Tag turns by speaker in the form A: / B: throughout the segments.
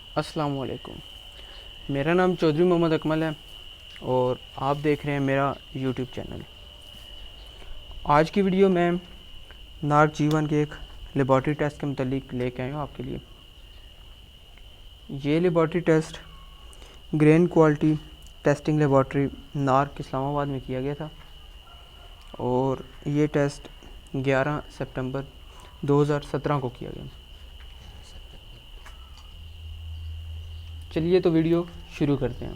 A: अस्सलाम वालेकुम। मेरा नाम चौधरी मोहम्मद अकमल है और आप देख रहे हैं मेरा यूट्यूब चैनल। आज की वीडियो में नार्क जीवन के एक लेबॉर्ट्री टेस्ट के मुतालिक लेके आया हूँ आपके लिए। ये laboratory test grain quality testing laboratory NARC Islamabad में किया गया था और ये टेस्ट 11 सितंबर 2017 को किया गया। चलिए तो वीडियो शुरू करते हैं।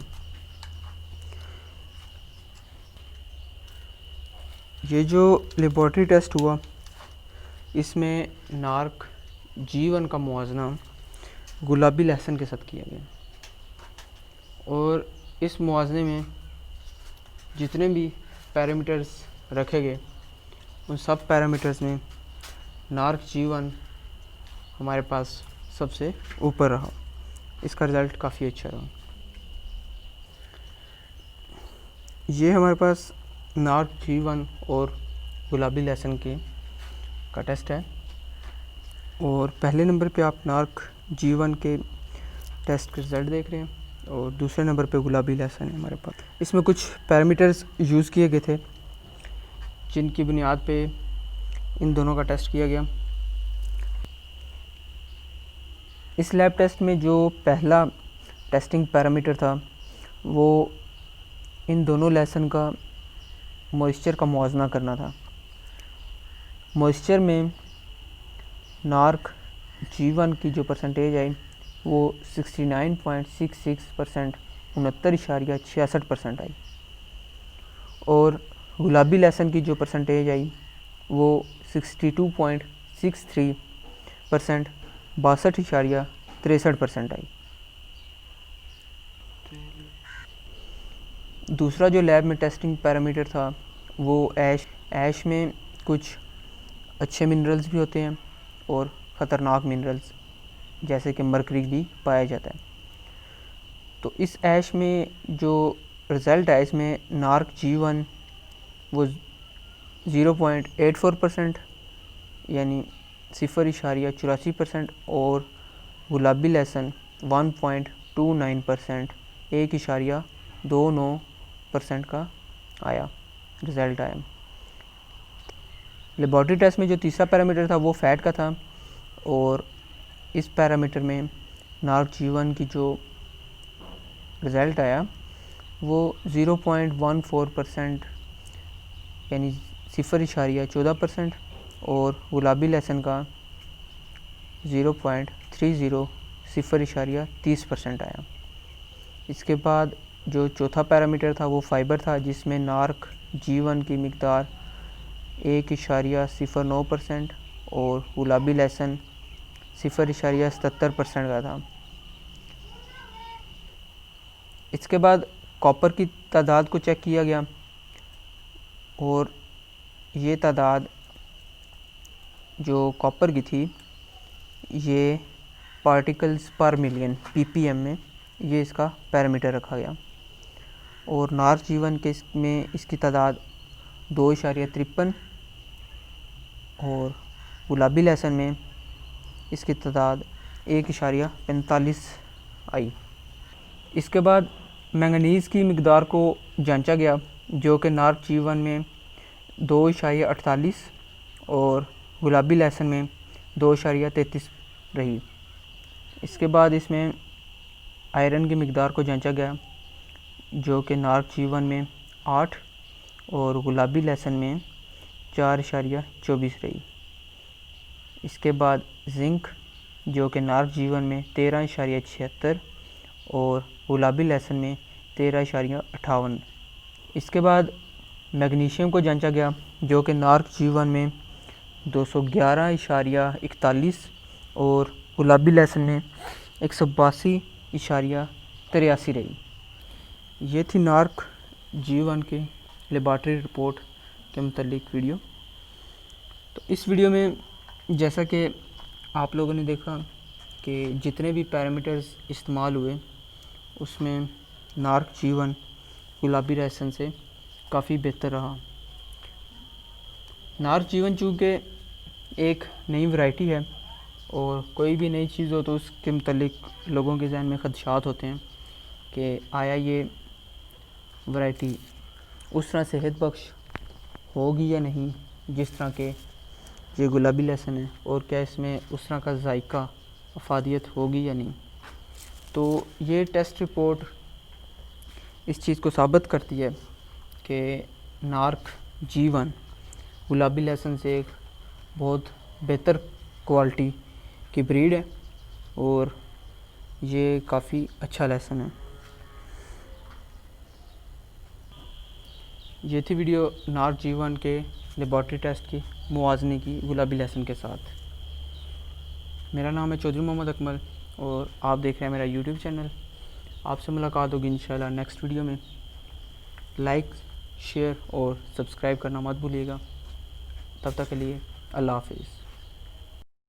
A: ये जो लेबॉर्ट्री टेस्ट हुआ इसमें नार्क जीवन का मुआजना गुलाबी लहसुन के साथ किया गया और इस मुआवजे में जितने भी पैरामीटर्स रखे गए उन सब पैरामीटर्स में नार्क जीवन हमारे पास सबसे ऊपर रहा। इसका रिज़ल्ट काफ़ी अच्छा रहा। ये हमारे पास नार्क जीवन और गुलाबी लहसुन के का टेस्ट है और पहले नंबर पे आप नार्क जीवन के टेस्ट के रिज़ल्ट देख रहे हैं और दूसरे नंबर पे गुलाबी लहसुन है हमारे पास। इसमें कुछ पैरामीटर्स यूज़ किए गए थे जिनकी बुनियाद पे इन दोनों का टेस्ट किया गया। इस लैब टेस्ट में जो पहला टेस्टिंग पैरामीटर था वो इन दोनों लहसुन का मॉइस्चर का मुआवजा करना था। मॉइस्चर में नार्क जीवन की जो परसेंटेज आई वो 69.66% 69.66% आई और गुलाबी लहसुन की जो परसेंटेज आई वो 62.63% 62.63% आई। दूसरा जो लैब में टेस्टिंग पैरामीटर था वो ऐश में कुछ अच्छे मिनरल्स भी होते हैं और ख़तरनाक मिनरल्स जैसे कि मरकरी भी पाया जाता है। तो इस ऐश में जो रिज़ल्ट है इसमें नार्क जीवन वो 0.84% यानी 0.84% और गुलाबी लहसुन 1.29% 1.29% का आया रिज़ल्ट आया। लेबॉर्ट्री टेस्ट में जो तीसरा पैरामीटर था वो फैट का था और इस पैरामीटर में नार्क जीवन की जो रिज़ल्ट आया वो 0.14% यानी 0.14% और गुलाबी लहसुन का 0.30 0.30% आया। इसके बाद जो चौथा पैरामीटर था वो फाइबर था जिसमें नार्क जीवन की मिकदार 1.09% और गुलाबी लहसुन 0.77% का था। इसके बाद कॉपर की तादाद को चेक किया गया और ये तादाद जो कॉपर की थी ये पार्टिकल्स पर मिलियन ppm में ये इसका पैरामीटर रखा गया और नार्क जीवन के में इसकी तादाद 2.53 और गुलाबी लहसुन में इसकी तादाद 1.45 आई। इसके बाद मैंगनीज़ की मिकदार को जांचा गया जो कि नार्क जीवन में 2.48 और गुलाबी लहसुन में 2.33 रही। इसके बाद इसमें आयरन की मिकदार को जांचा गया जो कि नार्क जीवन में 8 और गुलाबी लहसुन में 4.24 रही। इसके बाद जिंक जो कि नार्क जीवन में 13.76 और गुलाबी लहसुन में 13.58। इसके बाद मैग्नीशियम को जांचा गया जो कि नार्क जीवन में 211.41 और गुलाबी लहसुन में 182.83 रही। ये थी नार्क जीवन के लेबॉर्ट्री रिपोर्ट के मुतालिक वीडियो। तो इस वीडियो में जैसा कि आप लोगों ने देखा कि जितने भी पैरामीटर्स इस्तेमाल हुए उसमें नार्क जीवन गुलाबी लहसुन से काफ़ी बेहतर रहा। नार्क जीवन चूँकि एक नई वैरायटी है और कोई भी नई चीज़ हो तो उसके मुतलिक लोगों के जहन में ख़दशात होते हैं कि आया ये वैरायटी उस तरह सेहत बख्श होगी या नहीं जिस तरह के ये गुलाबी लहसुन है, और क्या इसमें उस तरह का जायका अफादियत होगी या नहीं। तो ये टेस्ट रिपोर्ट इस चीज़ को साबित करती है कि नार्क G1 गुलाबी लहसुन से एक बहुत बेहतर क्वालिटी की ब्रीड है और ये काफ़ी अच्छा लहसुन है। ये थी वीडियो नार्क G1 के लेबॉर्ट्री टेस्ट की मुआवज़ने की गुलाबी लहसुन के साथ। मेरा नाम है चौधरी मोहम्मद अकमल और आप देख रहे हैं मेरा यूट्यूब चैनल। आपसे मुलाकात होगी इंशाल्लाह नेक्स्ट वीडियो में। लाइक, शेयर और सब्सक्राइब करना मत भूलिएगा। तब तक के लिए अल्लाह हाफिज़।